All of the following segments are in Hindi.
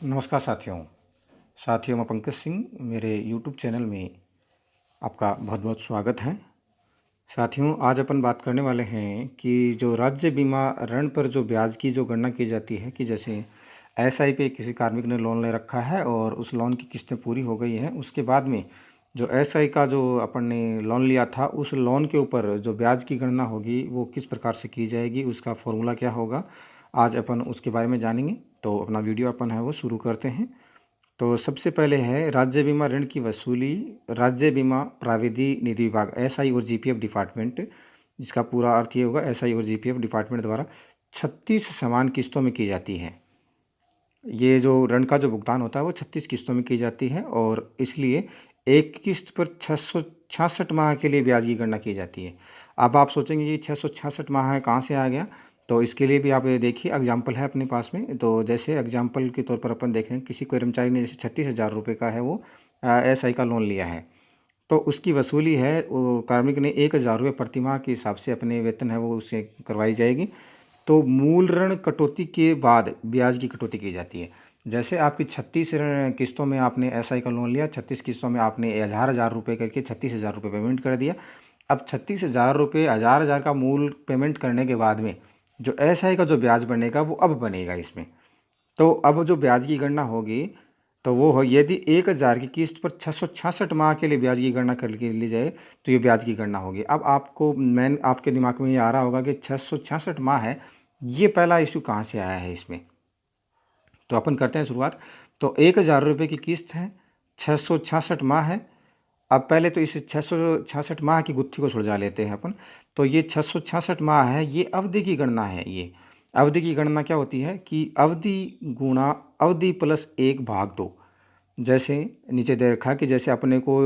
नमस्कार साथियों मैं पंकज सिंह मेरे यूट्यूब चैनल में आपका बहुत बहुत स्वागत है। साथियों, आज अपन बात करने वाले हैं कि जो राज्य बीमा ऋण पर जो ब्याज की जो गणना की जाती है कि जैसे एसआई पे किसी कार्मिक ने लोन ले रखा है और उस लोन की किस्तें पूरी हो गई हैं, उसके बाद में जो एसआई का जो अपन ने लोन लिया था उस लोन के ऊपर जो ब्याज की गणना होगी वो किस प्रकार से की जाएगी, उसका फॉर्मूला क्या होगा, आज अपन उसके बारे में जानेंगे। तो अपना वीडियो अपन है वो शुरू करते हैं। तो सबसे पहले है राज्य बीमा ऋण की वसूली राज्य बीमा प्राविधि निधि विभाग एसआई और जीपीएफ डिपार्टमेंट, जिसका पूरा अर्थ ये होगा एसआई और जीपीएफ डिपार्टमेंट द्वारा 36 समान किस्तों में की जाती है। ये जो ऋण का जो भुगतान होता है वो 36 किस्तों में की जाती है और इसलिए एक किस्त पर 666 माह के लिए ब्याज की गणना की जाती है। अब आप सोचेंगे ये 666 माह है कहाँ से आ गया, तो इसके लिए भी आप ये देखिए एग्जाम्पल है अपने पास में। तो जैसे एग्जाम्पल के तौर पर अपन देखें, किसी कर्मचारी ने जैसे 36,000 रुपये का है वो एसआई का लोन लिया है, तो उसकी वसूली है वो कार्मिक ने 1,000 रुपये प्रति माह के हिसाब से अपने वेतन है वो उससे करवाई जाएगी। तो मूल ऋण कटौती के बाद ब्याज की कटौती की जाती है। जैसे आपकी 36 किस्तों में आपने एसआई का लोन लिया, 36 किस्तों में आपने 1,000 रुपये करके 36,000 रुपये पेमेंट कर दिया। अब 36,000 रुपये 1,000 का मूल पेमेंट करने के बाद में जो एसआई का जो ब्याज बनेगा वो अब बनेगा इसमें। तो अब जो ब्याज की गणना होगी तो वो हो, यदि 1,000 की किस्त पर 666 माह के लिए ब्याज की गणना कर ली जाए तो ये ब्याज की गणना होगी। अब आपको मैन आपके दिमाग में ये आ रहा होगा कि 666 माह है, ये पहला इशू कहाँ से आया है इसमें। तो अपन करते हैं शुरुआत। तो 1,000 रुपये की किस्त है, 666 माह है। अब पहले तो इस 666 माह की गुत्थी को सुलझा लेते हैं अपन। तो ये 666 माह है, ये अवधि की गणना है। ये अवधि की गणना क्या होती है कि अवधि गुणा अवधि प्लस 1/2। जैसे नीचे दे रखा है कि जैसे अपने को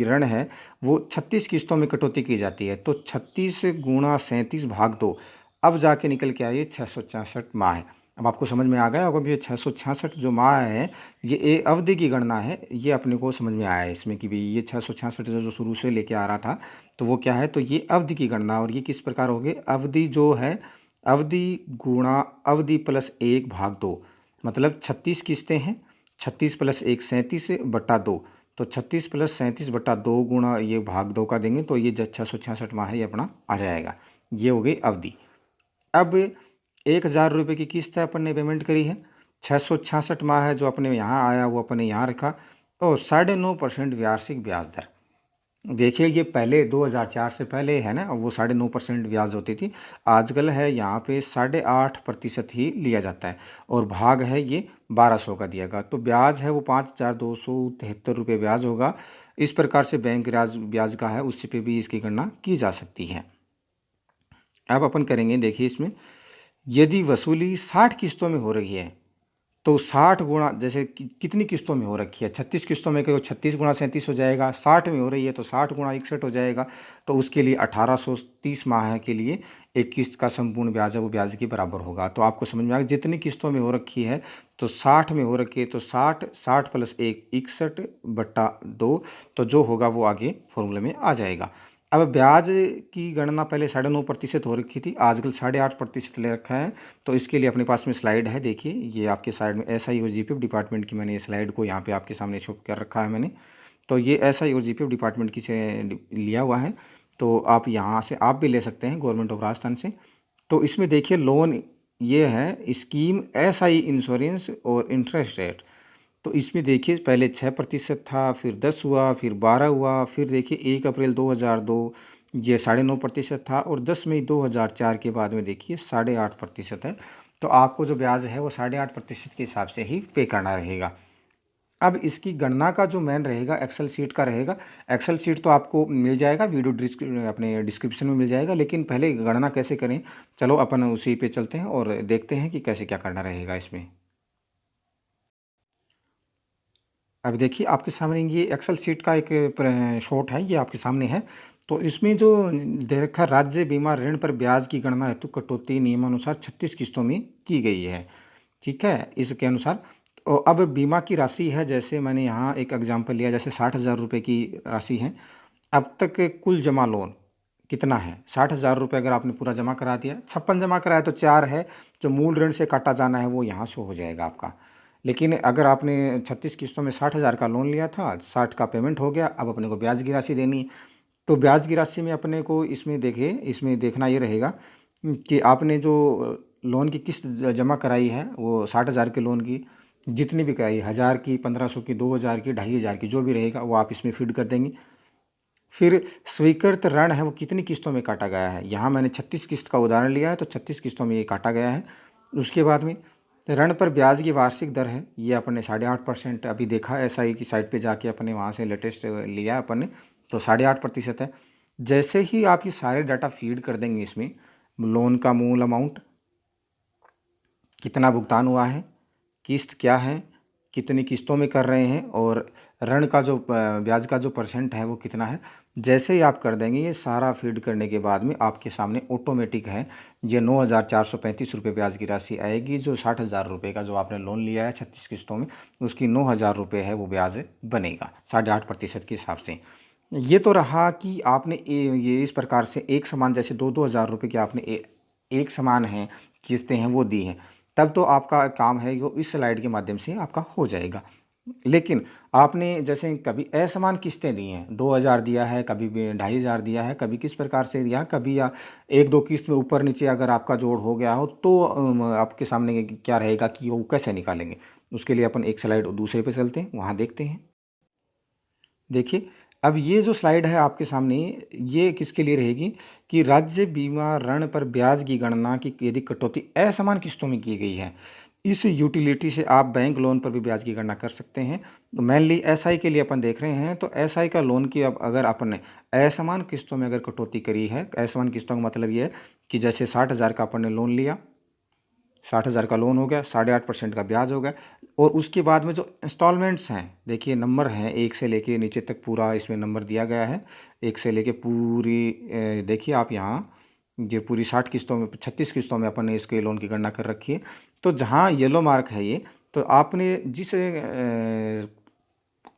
ऋण है वो 36 किस्तों में कटौती की जाती है, तो 36 गुणा 37/2 अब जाके निकल के आइए 666 माह है। अब आपको समझ में आ गया होगा कि ये 666 जो माह है ये अवधि की गणना है, ये अपने को समझ में आया है इसमें कि भाई ये 666 जो शुरू से लेके आ रहा था तो वो क्या है, तो ये अवधि की गणना। और ये किस प्रकार होगी, अवधि जो है अवधि गुणा अवधि प्लस 1/2, मतलब 36 किस्तें हैं, 36 प्लस 1 37/2, तो 36 प्लस 37/2 गुणा ये भाग 2 का देंगे तो ये 666 माह है ये अपना आ जाएगा। ये हो गई अवधि। अब 1,000 रुपये की किस्त है अपन ने पेमेंट करी है, 666 माह है जो अपने यहाँ आया वो अपने यहाँ रखा, और 9.5% वार्षिक ब्याज दर। देखिए ये पहले 2004 से पहले है ना वो 9.5% ब्याज होती थी, आजकल है यहाँ पे 8.5% ही लिया जाता है और भाग है ये 1,200 का दिएगा, तो ब्याज है वो 5,273 रुपये ब्याज होगा। इस प्रकार से बैंक ब्याज का है उससे पे भी इसकी गणना की जा सकती है। अब अपन करेंगे, देखिए इसमें यदि वसूली 60 किस्तों में हो रही है तो 60 गुणा जैसे कितनी किस्तों में हो रखी है, 36 किस्तों में, क्योंकि 36 गुणा 37 हो जाएगा, 60 में हो रही है तो 60 गुणा 61 हो जाएगा, तो उसके लिए 1830 माह के लिए एक किस्त का संपूर्ण ब्याज है वो ब्याज के बराबर होगा। तो आपको समझ में आएगा जितनी किस्तों में हो रखी है, तो 60 में हो रखी है तो 60 प्लस 1 61/2, तो जो होगा वो आगे फॉर्मूले में आ जाएगा। अब ब्याज की गणना पहले 9.5% हो रखी थी, आजकल 8.5% ले रखा है। तो इसके लिए अपने पास में स्लाइड है, देखिए ये आपके साइड में एसआई और जीपीएफ डिपार्टमेंट की मैंने ये स्लाइड को यहाँ पे आपके सामने शो कर रखा है मैंने। तो ये एसआई और जीपीएफ डिपार्टमेंट की से लिया हुआ है, तो आप यहाँ से आप भी ले सकते हैं गवर्नमेंट ऑफ राजस्थान से। तो इसमें देखिए लोन ये है स्कीम एसआई इंश्योरेंस और इंटरेस्ट रेट। तो इसमें देखिए पहले 6% था, फिर 10 हुआ, फिर 12 हुआ, फिर देखिए 1 अप्रैल 2002 ये 9.5% था, और 10 मई 2004 के बाद में देखिए 8.5% है। तो आपको जो ब्याज है वो 8.5% के हिसाब से ही पे करना रहेगा। अब इसकी गणना का जो मैन रहेगा एक्सेल सीट का रहेगा। एक्सेल सीट तो आपको मिल जाएगा, वीडियो अपने डिस्क्रिप्शन में मिल जाएगा, लेकिन पहले गणना कैसे करें, चलो अपन उसी पे चलते हैं और देखते हैं कि कैसे क्या करना रहेगा इसमें। अब देखिए आपके सामने ये एक्सेल शीट का एक शॉट है, ये आपके सामने है। तो इसमें जो दे रखा राज्य बीमा ऋण पर ब्याज की गणना हेतु कटौती नियमानुसार 36 किस्तों में की गई है, ठीक है, इसके अनुसार। तो अब बीमा की राशि है, जैसे मैंने यहाँ एक एग्जांपल लिया, जैसे 60,000 रुपये की राशि है। अब तक कुल जमा लोन कितना है, 60,000 रुपये अगर आपने पूरा जमा करा दिया, 56 जमा कराया तो 4 है, जो मूल ऋण से काटा जाना है वो यहाँ शो हो जाएगा आपका। लेकिन अगर आपने 36 किस्तों में 60,000 का लोन लिया था, 60 का पेमेंट हो गया, अब अपने को ब्याज की राशि देनी है। तो ब्याज की राशि में अपने को इसमें देखिए, इसमें देखना ये रहेगा कि आपने जो लोन की किस्त जमा कराई है वो 60,000 के लोन की जितनी भी कराई, 1,000 की, 1,500 की, 2,000 की, 2,500 की, जो भी रहेगा वो आप इसमें फीड कर देंगे। फिर स्वीकृत ऋण है वो कितनी किस्तों में काटा गया है, यहाँ मैंने 36 किस्त का उदाहरण लिया है तो 36 किस्तों में ये काटा गया है। उसके बाद में ऋण पर ब्याज की वार्षिक दर है, ये अपने 8.5% अभी देखा SI की साइट पे जाके अपने वहाँ से लेटेस्ट लिया अपन ने, तो 8.5% है। जैसे ही आप ये सारे डाटा फीड कर देंगे इसमें, लोन का मूल अमाउंट कितना भुगतान हुआ है, किस्त क्या है, कितनी किस्तों में कर रहे हैं, और ऋण का जो ब्याज का जो परसेंट है वो कितना है, जैसे ही आप कर देंगे ये सारा फीड करने के बाद में आपके सामने ऑटोमेटिक है ये 9,435 रुपये ब्याज की राशि आएगी। जो 60,000 रुपये का जो आपने लोन लिया है 36 किस्तों में, उसकी 9,000 रुपये है वो ब्याज बनेगा 8.5% के हिसाब से। ये तो रहा कि आपने ये इस प्रकार से एक समान, जैसे 2-2 हज़ार रुपये की आपने एक समान है किस्तें हैं वो दी हैं, तब तो आपका काम है जो इस स्लाइड के माध्यम से आपका हो जाएगा। लेकिन आपने जैसे कभी असमान किस्तें दी हैं, 2,000 दिया है, कभी 2,500 दिया है, कभी किस प्रकार से दिया, कभी या एक दो किस्त में ऊपर नीचे अगर आपका जोड़ हो गया हो तो आपके सामने क्या रहेगा कि वो कैसे निकालेंगे। उसके लिए अपन एक स्लाइड दूसरे पे चलते हैं, वहाँ देखते हैं। देखिए, अब ये जो स्लाइड है आपके सामने, ये किसके लिए रहेगी कि राज्य बीमा ऋण पर ब्याज की गणना की यदि कटौती असमान किस्तों में की गई है, इस यूटिलिटी से आप बैंक लोन पर भी ब्याज की गणना कर सकते हैं। तो मेनली SI के लिए अपन देख रहे हैं, तो SI का लोन की अब अगर अपन ने असमान किस्तों में अगर कटौती करी है, असमान किस्तों का मतलब ये है कि जैसे 60,000 का अपन ने लोन लिया, 60,000 का लोन हो गया, 8.5% का ब्याज हो गया, और उसके बाद में जो इंस्टॉलमेंट्स हैं, देखिए नंबर हैं 1 से लेके नीचे तक पूरा इसमें नंबर दिया गया है, 1 से लेके पूरी देखिए आप यहाँ ये पूरी 60 किस्तों में 36 किस्तों में अपन ने इसके लोन की गणना कर रखी है। तो जहाँ येलो मार्क है ये, तो आपने जिस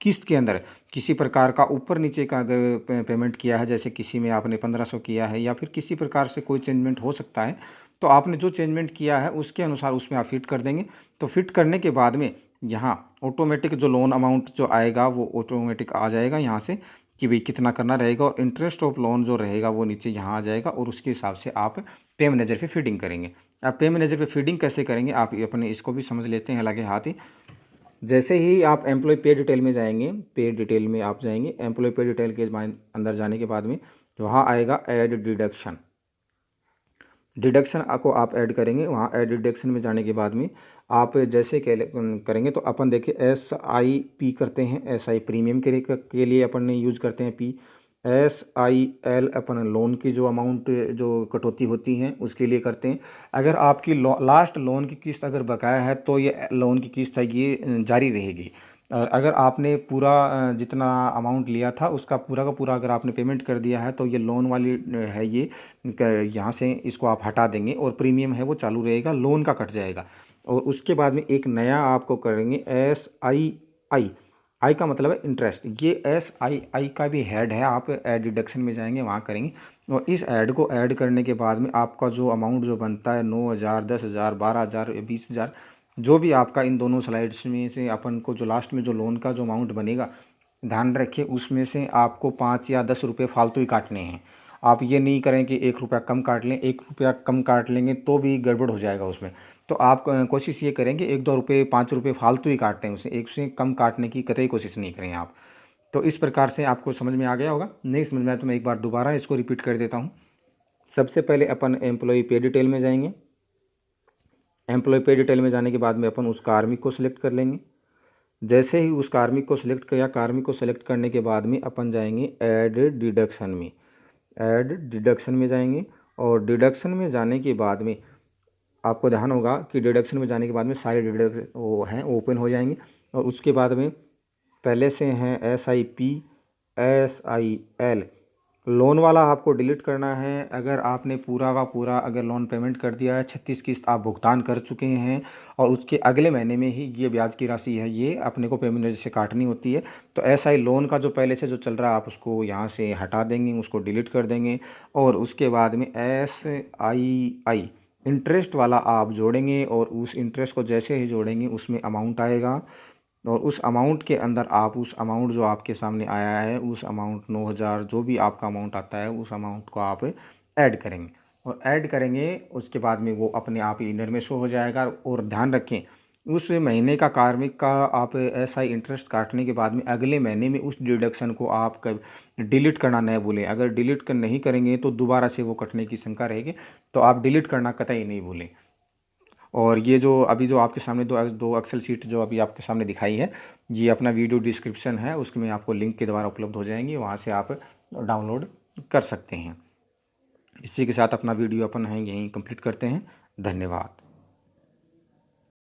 किस्त के अंदर किसी प्रकार का ऊपर नीचे का अगर पेमेंट किया है, जैसे किसी में आपने 1,500 किया है या फिर किसी प्रकार से कोई चेंजमेंट हो सकता है, तो आपने जो चेंजमेंट किया है उसके अनुसार उसमें आप फिट कर देंगे। तो फिट करने के बाद में यहाँ ऑटोमेटिक जो लोन अमाउंट जो आएगा वो ऑटोमेटिक आ जाएगा यहाँ से कि भाई कितना करना रहेगा, और इंटरेस्ट ऑफ लोन जो रहेगा वो नीचे यहाँ आ जाएगा, और उसके हिसाब से आप पे मैनेजर पे फीडिंग करेंगे। आप पे मैनेजर पे फीडिंग कैसे करेंगे आप अपने इसको भी समझ लेते हैं लगे हाथ ही। जैसे ही आप एम्प्लॉय पे डिटेल में जाएंगे, पे डिटेल में आप जाएंगे, एम्प्लॉय पे डिटेल के अंदर जाने के बाद में वहाँ आएगा ऐड डिडक्शन, डिडक्शन को आप ऐड करेंगे। वहाँ ऐड डिडक्शन में जाने के बाद में आप जैसे करेंगे तो अपन देखिए SIP करते हैं, SI प्रीमियम के लिए अपन ने यूज करते हैं P, SIL अपन लोन की जो अमाउंट जो कटौती होती है उसके लिए करते हैं। अगर आपकी लास्ट लोन की किस्त अगर बकाया है तो ये लोन की किस्त है ये जारी रहेगी। और अगर आपने पूरा जितना अमाउंट लिया था उसका पूरा का पूरा अगर आपने पेमेंट कर दिया है तो ये लोन वाली है ये यहाँ से इसको आप हटा देंगे, और प्रीमियम है वो चालू रहेगा, लोन का कट जाएगा। और उसके बाद में एक नया आपको करेंगे SII, आई का मतलब है इंटरेस्ट, ये SII का भी हेड है, आप ऐड डिडक्शन में जाएंगे वहाँ करेंगे, और इस ऐड को ऐड करने के बाद में आपका जो अमाउंट जो बनता है 9,000, 10,000, 12,000, 20,000, जो भी आपका इन दोनों स्लाइड्स में से अपन को जो लास्ट में जो लोन का जो अमाउंट बनेगा, ध्यान रखिए उसमें से आपको 5 या 10 रुपये फालतू ही काटने हैं। आप ये नहीं करें कि 1 रुपया कम काट लें, 1 रुपया कम काट लेंगे तो भी गड़बड़ हो जाएगा उसमें। तो आप कोशिश ये करेंगे 1-2 रुपये 5 रुपये फालतू ही काटते हैं, उसे एक से कम काटने की कतई कोशिश नहीं करें आप। तो इस प्रकार से आपको समझ में आ गया होगा, नहीं समझ में आया तो मैं एक बार दोबारा इसको रिपीट कर देता हूँ। सबसे पहले अपन एम्प्लॉय पे डिटेल में जाएंगे, एम्प्लॉय पे डिटेल में जाने के बाद में अपन उस कार्मिक को सिलेक्ट कर लेंगे। जैसे ही उस कार्मिक को सिलेक्ट किया, कार्मिक को सिलेक्ट करने के बाद में अपन जाएंगे ऐड डिडक्शन में, ऐड डिडक्शन में जाएंगे, और डिडक्शन में जाने के बाद में आपको ध्यान होगा कि डिडक्शन में जाने के बाद में सारे डिडक्शन वो हैं ओपन हो जाएंगे, और उसके बाद में पहले से हैं SIP, SIL, लोन वाला आपको डिलीट करना है। अगर आपने पूरा का पूरा अगर लोन पेमेंट कर दिया है, 36 किस्त आप भुगतान कर चुके हैं, और उसके अगले महीने में ही ये ब्याज की राशि है ये अपने को पेमेंट से काटनी होती है, तो SI लोन का जो पहले से जो चल रहा है आप उसको यहाँ से हटा देंगे, उसको डिलीट कर देंगे। और उसके बाद में SII इंटरेस्ट वाला आप जोड़ेंगे और उस इंटरेस्ट को जैसे ही जोड़ेंगे उसमें अमाउंट आएगा, और उस अमाउंट के अंदर आप उस अमाउंट जो आपके सामने आया है उस अमाउंट 9,000 जो भी आपका अमाउंट आता है उस अमाउंट को आप ऐड करेंगे, और ऐड करेंगे उसके बाद में वो अपने आप ही इनर में शो हो जाएगा। और ध्यान रखें, उस महीने का कार्मिक का आप ऐसा ही इंटरेस्ट काटने के बाद में अगले महीने में उस डिडक्शन को आप डिलीट करना नहीं भूलें। अगर डिलीट कर नहीं करेंगे तो दोबारा से वो कटने की शंका रहेगी, तो आप डिलीट करना कतई नहीं भूलें। और ये जो अभी जो आपके सामने दो एक्सेल शीट जो अभी आपके सामने दिखाई है, ये अपना वीडियो डिस्क्रिप्शन है, उसमें आपको लिंक के द्वारा उपलब्ध हो जाएंगी, वहाँ से आप डाउनलोड कर सकते हैं। इसी के साथ अपना वीडियो अपन है यहीं कंप्लीट करते हैं। धन्यवाद।